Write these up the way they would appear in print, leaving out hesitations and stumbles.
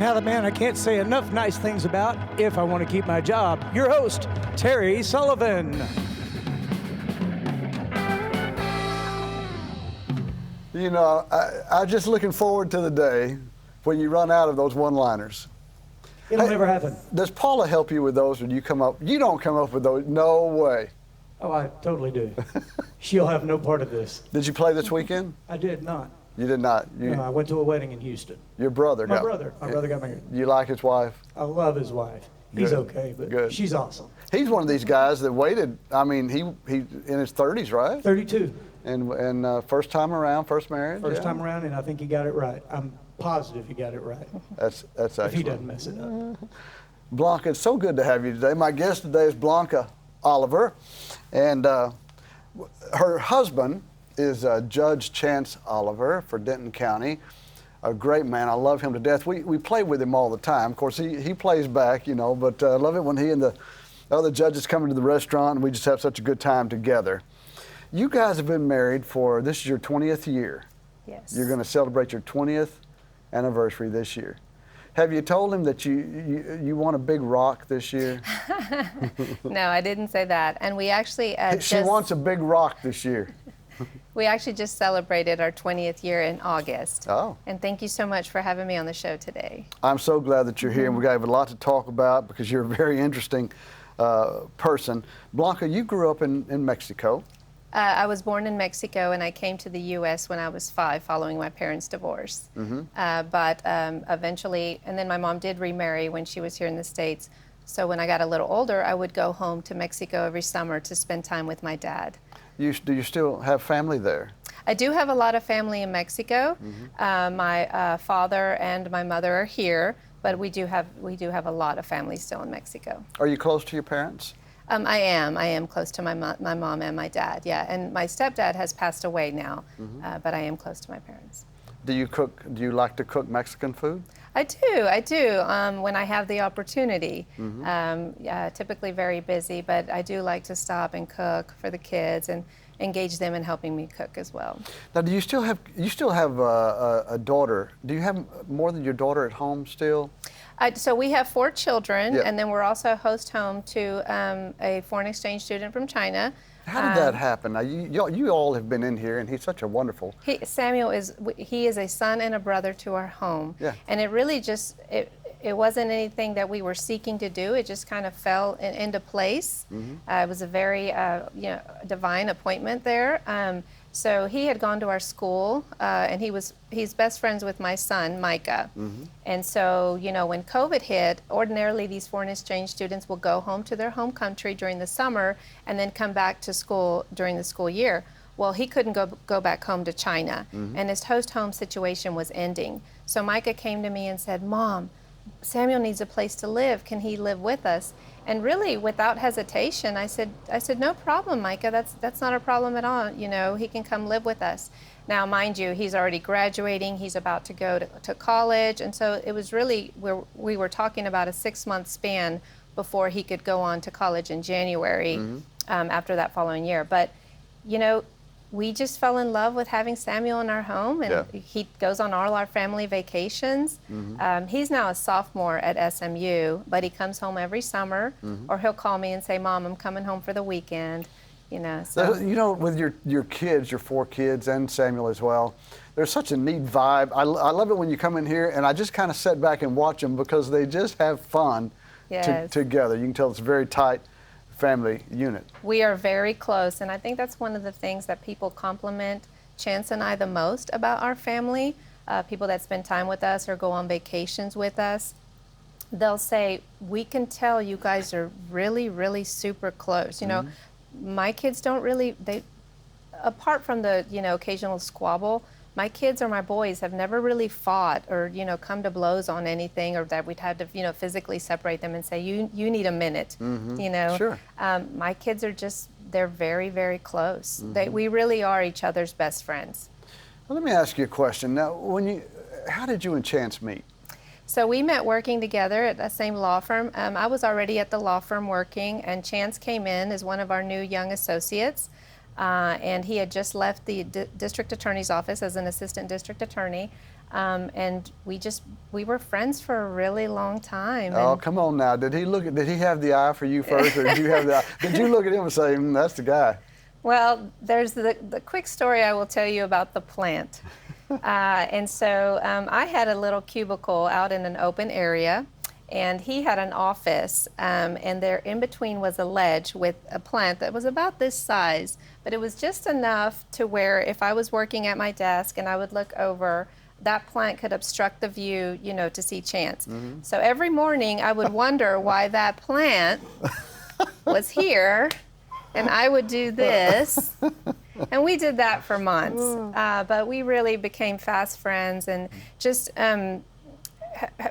Now the man I can't say enough nice things about if I want to keep my job. Your host, Terry Sullivan. You know, I'm just looking forward to the day when you run out of those one-liners. It'll never happen. Does Paula help you with those, or do you come up? You don't come up with those. No way. Oh, I totally do. She'll have no part of this. Did you play this weekend? I did not. You did not. No, I went to a wedding in Houston. Your brother My brother got married. You like his wife? I love his wife. He's Good. okay, but Good. she's awesome. He's one of these guys that waited. I mean, he in his 30s, right? 32. And first time around, first marriage. First time around, and I think he got it right. I'm positive he got it right. That's excellent. If he doesn't mess it up. Blanca, it's so good to have you today. My guest today is Blanca Oliver, and her husband is Judge Chance Oliver for Denton County. A great man. I love him to death. We play with him all the time. Of course, he plays back, you know, but I love it when he and the other judges come into the restaurant and we just have such a good time together. You guys have been married this is your 20th year. Yes. You're going to celebrate your 20th anniversary this year. Have you told him that you want a big rock this year? No, I didn't say that. And we actually She wants a big rock this year. we actually just celebrated our 20th year in August. Oh. And thank you so much for having me on the show today. I'm so glad that you're here, and we have a lot to talk about because you're a very interesting person. Blanca, you grew up in Mexico. I was born in Mexico, and I came to the U.S. when I was 5 following my parents' divorce. But eventually, and then my mom did remarry when she was here in the States. So when I got a little older, I would go home to Mexico every summer to spend time with my dad. Do you still have family there? I do have a lot of family in Mexico. My father and my mother are here, but we do have a lot of family still in Mexico. Are you close to your parents? I am close to my mom and my dad, yeah. And my stepdad has passed away now, but I am close to my parents. Do you like to cook Mexican food? I do, when I have the opportunity. Typically very busy, but I do like to stop and cook for the kids and engage them in helping me cook as well. Now, do you still have a daughter? Do you have more than your daughter at home still? So we have 4 children, Yep. and then we're also a host home to a foreign exchange student from China. How did that happen? Now, you all have been in here, and he's such a wonderful. Samuel is a son and a brother to our home. Yeah. And it really just, it wasn't anything that we were seeking to do. It just kind of fell into place. It was a very divine appointment there. So he had gone to our school, and he's best friends with my son, Micah. And so, when COVID hit, ordinarily these foreign exchange students will go home to their home country during the summer and then come back to school during the school year. Well, he couldn't go back home to China, and his host home situation was ending. So Micah came to me and said, "Mom, Samuel needs a place to live. Can he live with us?" And really, without hesitation, I said, "No problem, Micah. That's not a problem at all. He can come live with us." Now, mind you, he's already graduating. He's about to go to college, and so it was really we were talking about a 6-month span before he could go on to college in January after that following year. But we just fell in love with having Samuel in our home, and he goes on all our family vacations. He's now a sophomore at SMU, but he comes home every summer, or he'll call me and say, "Mom, I'm coming home for the weekend." So. With your kids, your 4 kids, and Samuel as well, there's such a neat vibe. I love it when you come in here, and I just kind of sit back and watch them because they just have fun together. You can tell it's a very tight family unit. We are very close, and I think that's one of the things that people compliment Chance and I the most about our family. People that spend time with us or go on vacations with us, they'll say, "We can tell you guys are really, really super close." My kids don't really, apart from the occasional squabble, my kids or my boys have never really fought or come to blows on anything, or that we'd had to physically separate them and say, you need a minute. Sure. My kids are they're very, very close. We really are each other's best friends. Well, let me ask you a question. Now, how did you and Chance meet? So we met working together at the same law firm. I was already at the law firm working, and Chance came in as one of our new young associates. And he had just left the district attorney's office as an assistant district attorney. And we were friends for a really long time. Oh, And come on now. Did he have the eye for you first, or did you have the eye? Did you look at him and say, that's the guy? well, there's the quick story I will tell you about the plant. And so I had a little cubicle out in an open area, and he had an office, and there in between was a ledge with a plant that was about this size, but it was just enough to where if I was working at my desk and I would look over, that plant could obstruct the view, to see Chance. Mm-hmm. So every morning I would wonder why that plant was here, and I would do this. And we did that for months, but we really became fast friends, and just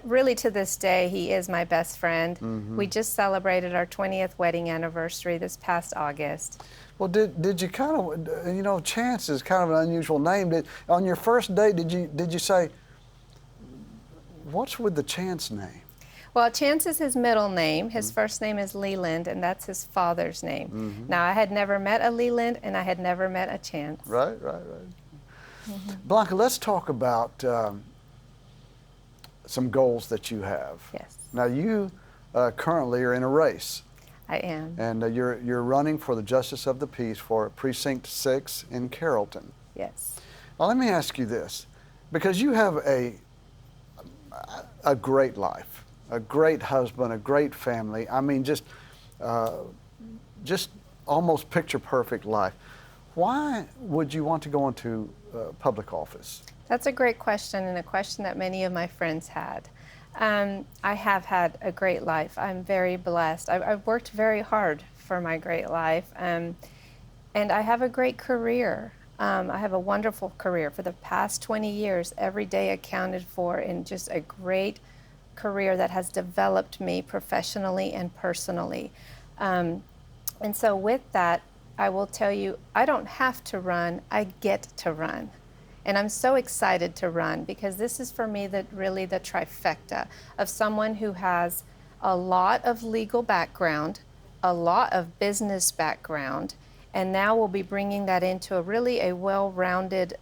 really to this day, he is my best friend. Mm-hmm. We just celebrated our 20th wedding anniversary this past August. Well, did you kind of, Chance is kind of an unusual name. On your first date, did you say, what's with the Chance name? Well, Chance is his middle name. His first name is Leland, and that's his father's name. Mm-hmm. Now, I had never met a Leland, and I had never met a Chance. Right. Blanca, let's talk about some goals that you have. Yes, Now, you currently are in a race, I am. and you're running for the Justice of the Peace for Precinct 6 in Carrollton. Yes. Now, let me ask you this, because you have a great life, a great husband, a great family. I mean, just almost picture perfect life. Why would you want to go into public office? That's a great question, and a question that many of my friends had. I have had a great life. I'm very blessed. I've worked very hard for my great life, and I have a great career. I have a wonderful career. For the past 20 years, every day accounted for in just a great career that has developed me professionally and personally. And so with that, I will tell you, I don't have to run, I get to run. And I'm so excited to run because this is for me really the trifecta of someone who has a lot of legal background, a lot of business background, and now we'll be bringing that into a well-rounded,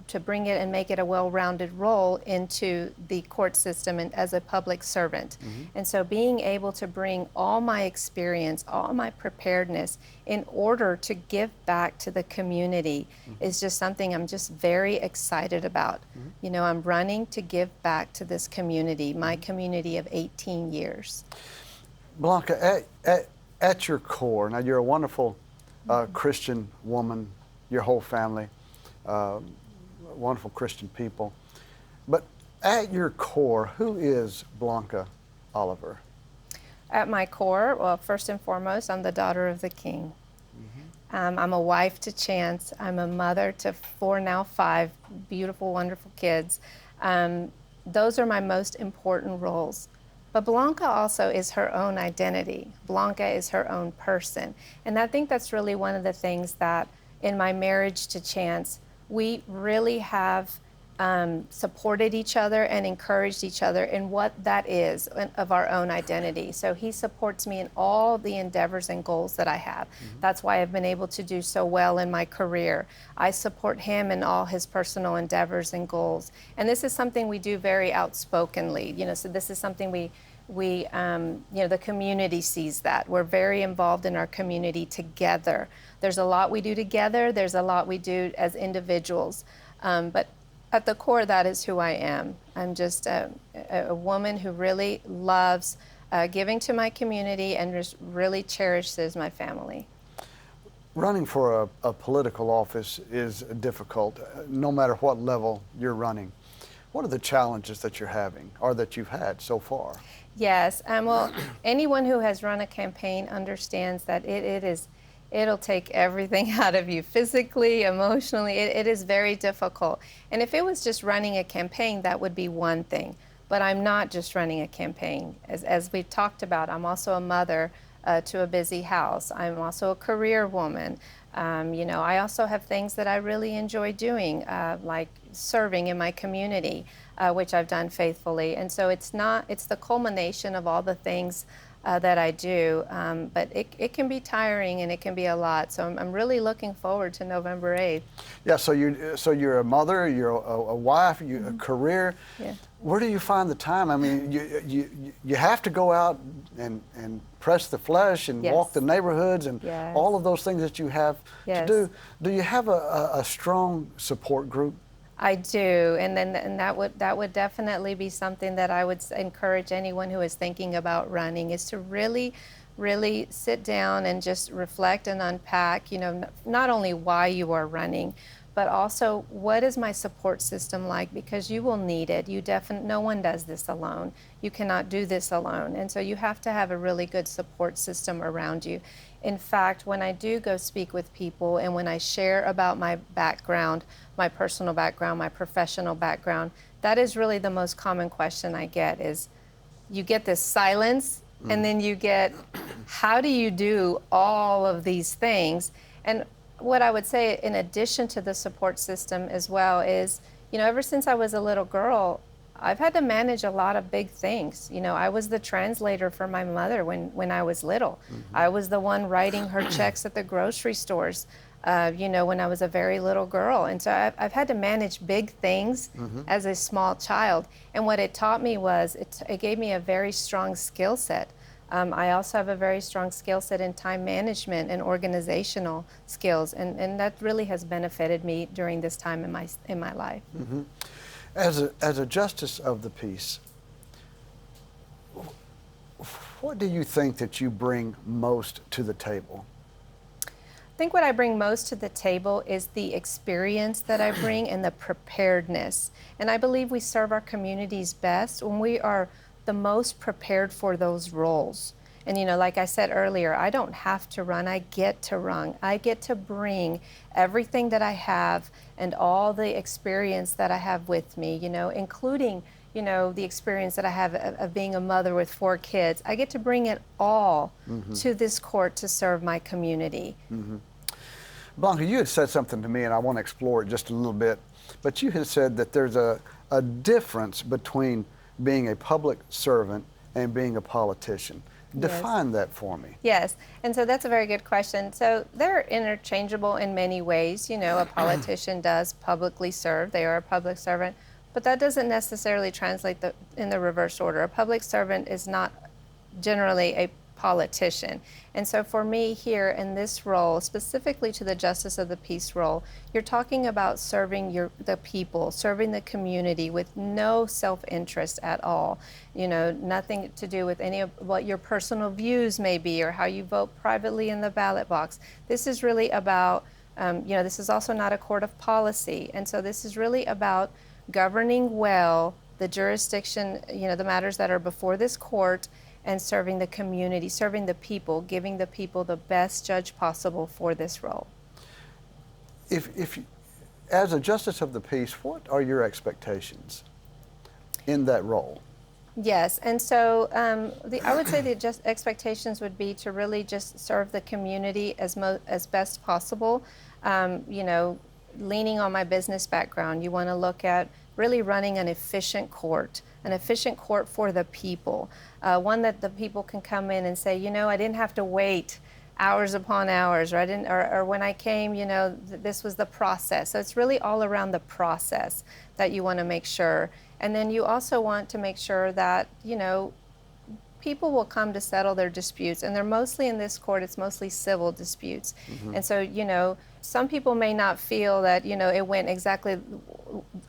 to bring it and make it a well-rounded role into the court system and as a public servant. Mm-hmm. And so being able to bring all my experience, all my preparedness in order to give back to the community is just something I'm just very excited about. Mm-hmm. I'm running to give back to this community, my community of 18 years. Blanca, at your core, now you're a wonderful Christian woman, your whole family, wonderful Christian people. But at your core, who is Blanca Oliver? At my core, well, first and foremost, I'm the daughter of the King. Mm-hmm. I'm a wife to Chance. I'm a mother to 4, now 5 beautiful, wonderful kids. Those are my most important roles. But Blanca also is her own identity. Blanca is her own person. And I think that's really one of the things that in my marriage to Chance, we really have supported each other and encouraged each other in what that is of our own identity. So he supports me in all the endeavors and goals that I have. Mm-hmm. That's why I've been able to do so well in my career. I support him in all his personal endeavors and goals. And this is something we do very outspokenly. So this is something we the community sees that. We're very involved in our community together. There's a lot we do together. There's a lot we do as individuals. But at the core, that is who I am. I'm just a woman who really loves giving to my community and just really cherishes my family. Running for a political office is difficult, no matter what level you're running. What are the challenges that you're having or that you've had so far? Yes, well, anyone who has run a campaign understands that it'll take everything out of you, physically, emotionally. It is very difficult. And if it was just running a campaign, that would be one thing. But I'm not just running a campaign. As we've talked about, I'm also a mother to a busy house. I'm also a career woman. I also have things that I really enjoy doing, like serving in my community, which I've done faithfully. And so it's the culmination of all the things that I do, but it can be tiring and it can be a lot. So I'm really looking forward to November 8th. Yeah, so you're a mother, you're a wife, you a career. Yeah. Where do you find the time? I mean, you have to go out and press the flesh and Yes. walk the neighborhoods and Yes. all of those things that you have Yes. to do. Do you have a strong support group? I do, and that would definitely be something that I would encourage anyone who is thinking about running, is to really sit down and just reflect and unpack, not only why you are running, but also what is my support system like, because you will need it. No one does this alone. You cannot do this alone, and so you have to have a really good support system around you. In fact, when I do go speak with people and when I share about my background, my personal background, my professional background, that is really the most common question I get. Is you get this silence and then you get, how do you do all of these things? And what I would say in addition to the support system as well is, ever since I was a little girl, I've had to manage a lot of big things. I was the translator for my mother when I was little. I was the one writing her checks at the grocery stores, when I was a very little girl. And so I've had to manage big things as a small child. And what it taught me was, it gave me a very strong skill set. I also have a very strong skill set in time management and organizational skills, and that really has benefited me during this time in my life. Mm-hmm. As a justice of the peace, what do you think that you bring most to the table? I think what I bring most to the table is the experience that I bring and the preparedness. And I believe we serve our communities best when we are the most prepared for those roles. And like I said earlier, I don't have to run, I get to run. I get to bring everything that I have and all the experience that I have with me, including, the experience that I have of being a mother with 4 kids. I get to bring it all to this court to serve my community. Blanca, you had said something to me, and I want to explore it just a little bit, but you had said that there's a difference between being a public servant and being a politician. Define that for me. Yes, and so that's a very good question. So they're interchangeable in many ways. A politician does publicly serve, they are a public servant, but that doesn't necessarily translate in the reverse order. A public servant is not generally a politician. And so for me here in this role, specifically to the Justice of the Peace role, you're talking about serving the people, serving the community with no self-interest at all. Nothing to do with any of what your personal views may be or how you vote privately in the ballot box. This is really about, this is also not a court of policy. And so this is really about governing well the jurisdiction, the matters that are before this court, and serving the community, serving the people, giving the people the best judge possible for this role. If as a Justice of the Peace, what are your expectations in that role? Yes, and so I would say the expectations would be to really just serve the community as best possible. Leaning on my business background, you want to look at really running an efficient court for the people, one that the people can come in and say, I didn't have to wait hours upon hours, or when I came, this was the process. So it's really all around the process that you want to make sure. And then you also want to make sure that, people will come to settle their disputes, and they're mostly in this court, it's mostly civil disputes. And so, some people may not feel that, it went exactly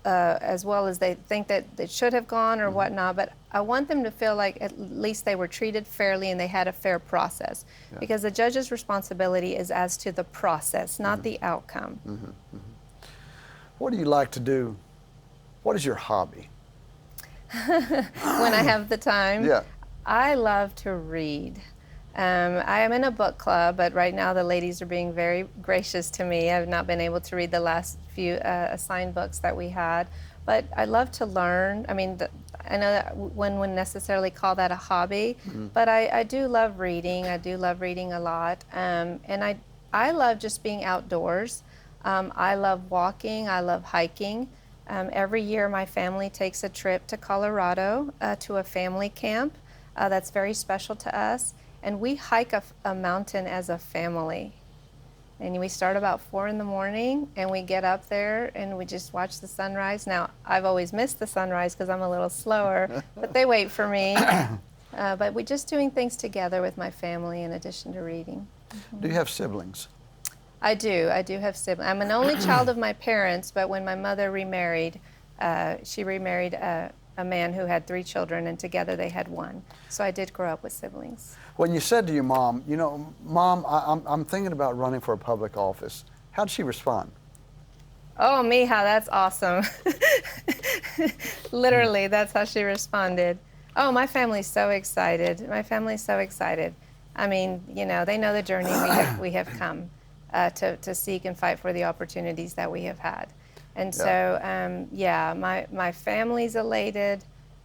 as well as they think that it should have gone or whatnot, but I want them to feel like at least they were treated fairly and they had a fair process. Because the judge's responsibility is as to the process, not the outcome. What do you like to do? What is your hobby? When I have the time? Yeah. I love to read. I am in a book club, but right now the ladies are being very gracious to me. I've not been able to read the last few assigned books that we had, but I love to learn. I mean, I know that one wouldn't necessarily call that a hobby, but I do love reading. I do love reading a lot, and I love just being outdoors. I love walking. I love hiking. Every year my family takes a trip to Colorado to a family camp. that's very special to us. And we hike a mountain as a family. And we start about 4 in the morning, and we get up there and we just watch the sunrise. Now, I've always missed the sunrise because I'm a little slower, but they wait for me. But we're just doing things together with my family in addition to reading. Do you have siblings? I do have siblings. I'm an only child of my parents, but when my mother remarried, she remarried a man who had 3 children, and together they had 1. So I did grow up with siblings. When you said to your mom, you know, Mom, I'm thinking about running for a public office, how did she respond? Oh, Mija, that's awesome. Literally, that's how she responded. Oh, my family's so excited. My family's so excited. I mean, you know, they know the journey we have come to seek and fight for the opportunities that we have had. And so, my family's elated.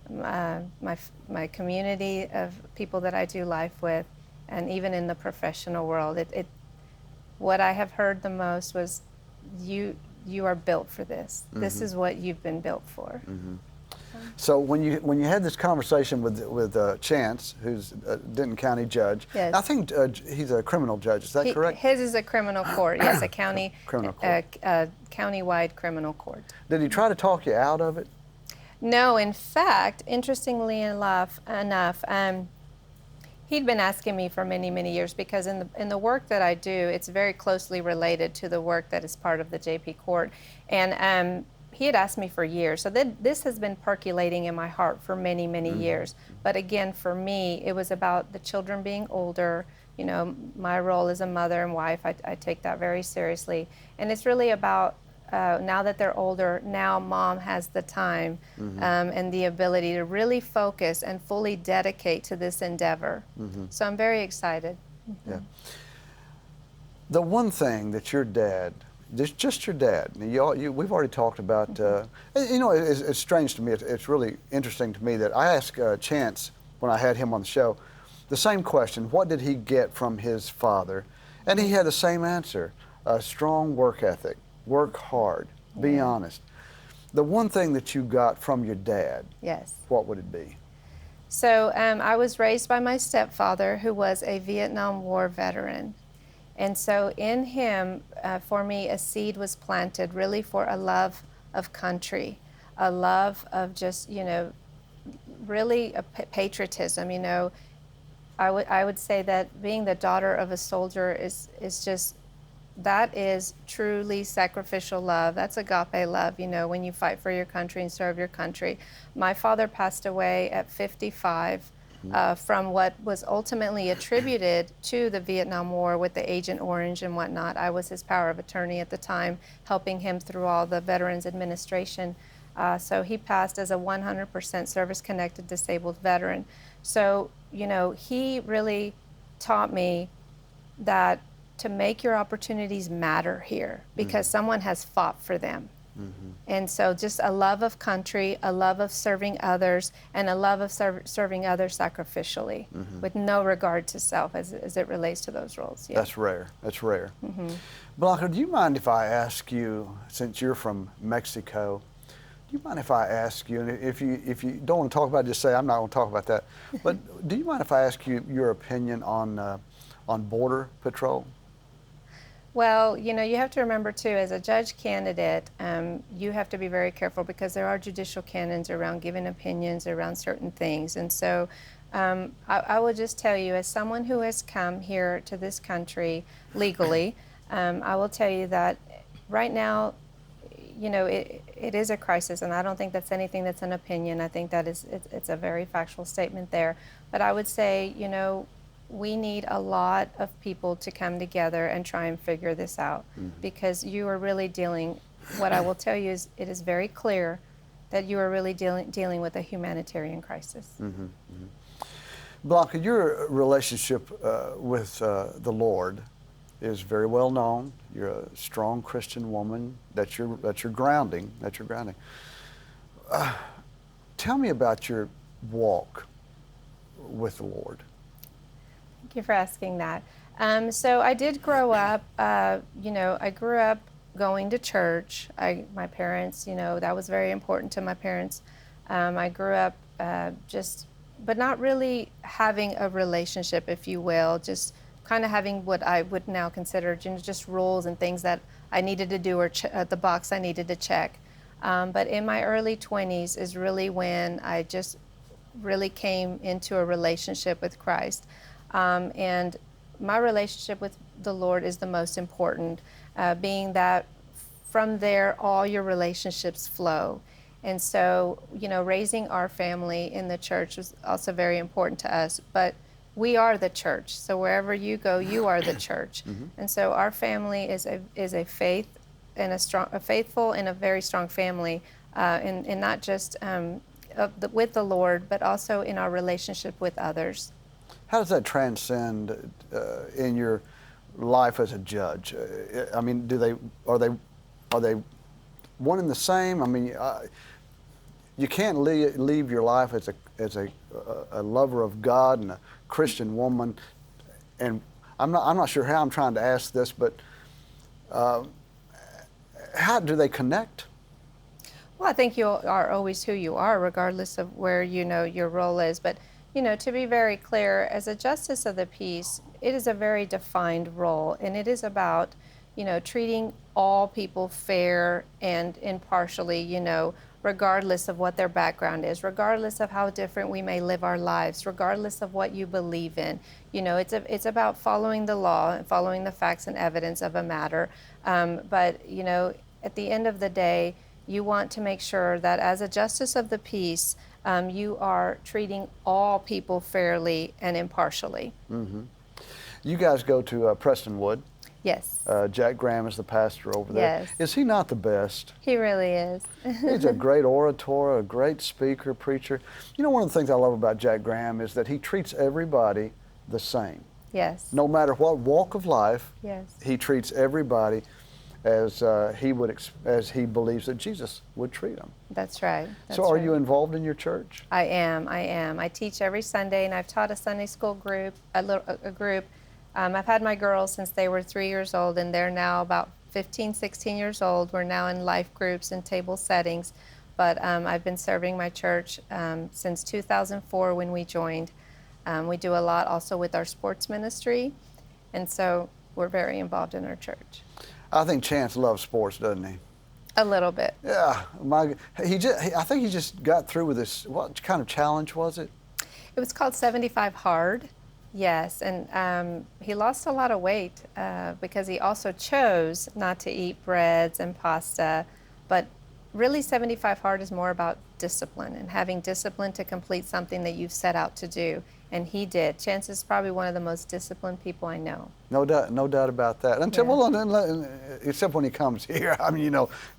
My community of people that I do life with, and even in the professional world, what I have heard the most was, you are built for this. This is what you've been built for. So when you had this conversation with Chance, who's a Denton County judge, yes. I think he's a criminal judge. Is that correct? His is a criminal court. Yes, a county criminal court. Countywide criminal court. Did he try to talk you out of it? No, in fact, interestingly enough, he'd been asking me for many, many years, because in the work that I do, it's very closely related to the work that is part of the JP Court. And he had asked me for years. So this has been percolating in my heart for many, many years. But again, for me, it was about the children being older. You know, my role as a mother and wife, I take that very seriously. And it's really about now that they're older, now Mom has the time and the ability to really focus and fully dedicate to this endeavor. So I'm very excited. Yeah. The one thing that your dad, just your dad, we've already talked about, you know, it's strange to me, it's really interesting to me that I asked Chance when I had him on the show the same question, what did he get from his father? And he had the same answer, a strong work ethic. Work hard, be honest. The one thing that you got from your dad, yes, what would it be? So I was raised by my stepfather, who was a Vietnam War veteran. And so in him, for me, a seed was planted really for a love of country, a love of just, you know, really a patriotism. You know, I would say that being the daughter of a soldier is just, that is truly sacrificial love. That's agape love, you know, when you fight for your country and serve your country. My father passed away at 55 from what was ultimately attributed to the Vietnam War with the Agent Orange and whatnot. I was his power of attorney at the time, helping him through all the Veterans Administration. So he passed as a 100% service-connected disabled veteran. So, you know, he really taught me that to make your opportunities matter here, because someone has fought for them. And so just a love of country, a love of serving others, and a love of serving others sacrificially with no regard to self as it relates to those roles. Yeah. That's rare. That's rare. Blanca, do you mind if I ask you, since you're from Mexico, do you mind if I ask you, and if you don't want to talk about it, just say, I'm not going to talk about that, but do you mind if I ask you your opinion on Border Patrol? Well, you know, you have to remember too, as a judge candidate, you have to be very careful, because there are judicial canons around giving opinions around certain things. And so I will just tell you, as someone who has come here to this country legally, I will tell you that right now, you know, it is a crisis, and I don't think that's anything that's an opinion. I think that it's a very factual statement there. But I would say, you know, we need a lot of people to come together and try and figure this out, because you are really dealing, what I will tell you is, it is very clear that you are really dealing with a humanitarian crisis. Blanca, your relationship with the Lord is very well known. You're a strong Christian woman. That's your grounding. That's your grounding. Tell me about your walk with the Lord. Thank you for asking that. So I did grow up, you know, I grew up going to church. My parents, you know, that was very important to my parents. I grew up but not really having a relationship, if you will, just kind of having what I would now consider just rules and things that I needed to do or the box I needed to check. But in my early 20s is really when I just really came into a relationship with Christ. And my relationship with the Lord is the most important, being that from there all your relationships flow. And so, raising our family in the church was also very important to us. But we are the church. So wherever you go, you are the church. And so our family is a faith and a faithful and a very strong family, and not just with the Lord, but also in our relationship with others. How does that transcend in your life as a judge? I mean, are they one and the same? I mean, you can't leave your life as a lover of God and a Christian woman, and I'm not sure how I'm trying to ask this, but how do they connect? Well, I think you are always who you are, regardless of where your role is. But to be very clear, as a justice of the peace, it is a very defined role, and it is about treating all people fair and impartially, regardless of what their background is, regardless of how different we may live our lives, regardless of what you believe in. It's about following the law and following the facts and evidence of a matter. But at the end of the day, you want to make sure that as a justice of the peace, you are treating all people fairly and impartially. Mm-hmm. You guys go to Prestonwood. Yes. Jack Graham is the pastor over there. Yes. Is he not the best? He really is. He's a great orator, a great speaker, preacher. One of the things I love about Jack Graham is that he treats everybody the same. Yes. No matter what walk of life, yes, he treats everybody as he believes that Jesus would treat them. That's right. So are you involved in your church? I am. I teach every Sunday, and I've taught a Sunday school group, a group. I've had my girls since they were 3 years old, and they're now about 15, 16 years old. We're now in life groups and table settings, but I've been serving my church since 2004 when we joined. We do a lot also with our sports ministry, and so we're very involved in our church. I think Chance loves sports, doesn't he? A little bit. Yeah. I think he just got through with this. What kind of challenge was it? It was called 75 Hard. Yes, and he lost a lot of weight because he also chose not to eat breads and pasta, but really 75 Hard is more about discipline and having discipline to complete something that you've set out to do, and he did. Chance is probably one of the most disciplined people I know. No doubt about that. Except when he comes here. I mean,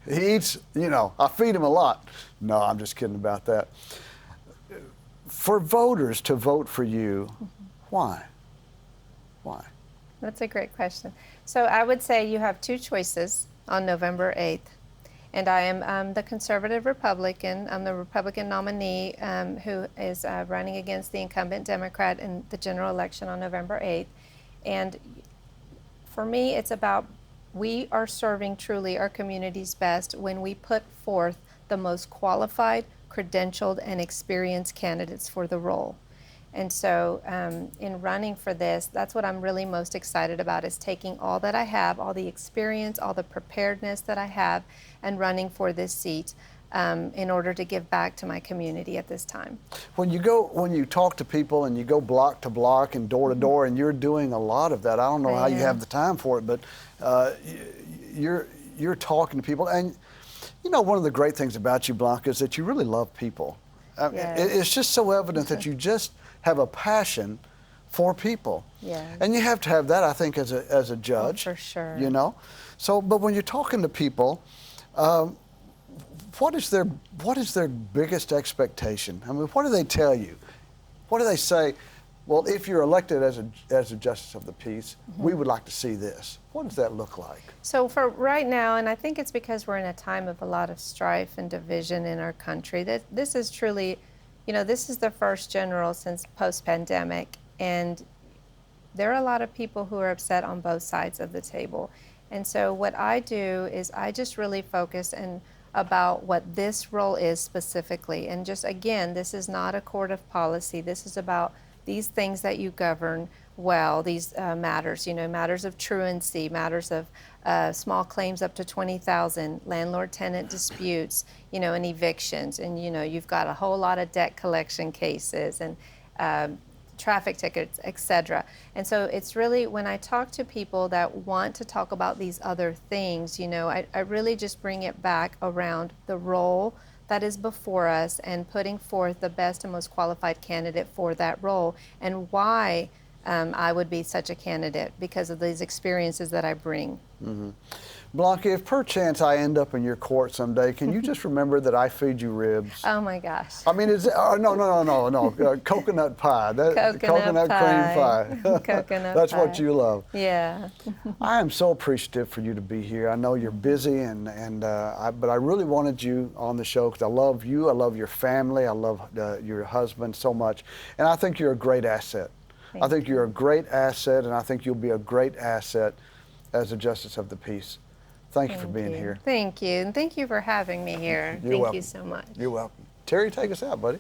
he eats, I feed him a lot. No, I'm just kidding about that. For voters to vote for you, why? Why? That's a great question. So I would say you have two choices on November 8th. And I am the conservative Republican. I'm the Republican nominee who is running against the incumbent Democrat in the general election on November 8th. And for me, it's about we are serving truly our community's best when we put forth the most qualified, credentialed, and experienced candidates for the role. And so in running for this, that's what I'm really most excited about, is taking all that I have, all the experience, all the preparedness that I have, and running for this seat in order to give back to my community at this time. When you talk to people and you go block to block and door to door, and you're doing a lot of that, I don't know how you have the time for it, but you're talking to people. And one of the great things about you, Blanca, is that you really love people. It's just so evident that you just have a passion for people. And you have to have that, I think, as a judge. Oh, for sure. So, but when you're talking to people, what is their biggest expectation? I mean, what do they tell you? What do they say? Well, if you're elected as a justice of the peace, we would like to see this. What does that look like? So for right now, and I think it's because we're in a time of a lot of strife and division in our country, that this is truly, this is the first general since post-pandemic, and there are a lot of people who are upset on both sides of the table. And so what I do is I just really focus about what this role is specifically. And just, again, this is not a court of policy. This is about these things that you govern well, these matters, matters of truancy, matters of small claims up to 20,000, landlord-tenant disputes, and evictions, and you've got a whole lot of debt collection cases and traffic tickets, etc. And so it's really, when I talk to people that want to talk about these other things, I really just bring it back around the role that is before us and putting forth the best and most qualified candidate for that role, and why I would be such a candidate, because of these experiences that I bring. Mm-hmm. Blanca, if perchance I end up in your court someday, can you just remember that I feed you ribs? Oh my gosh. I mean, no. Coconut pie. Coconut cream pie. Coconut That's pie. what you love. Yeah. I am so appreciative for you to be here. I know you're busy, but I really wanted you on the show because I love you. I love your family. I love your husband so much, and I think you're a great asset. I think you're a great asset, and I think you'll be a great asset as a Justice of the Peace. Thank you for being here. Thank you, and thank you for having me here. You're Thank welcome. you so much. You're welcome. Terry, take us out, buddy.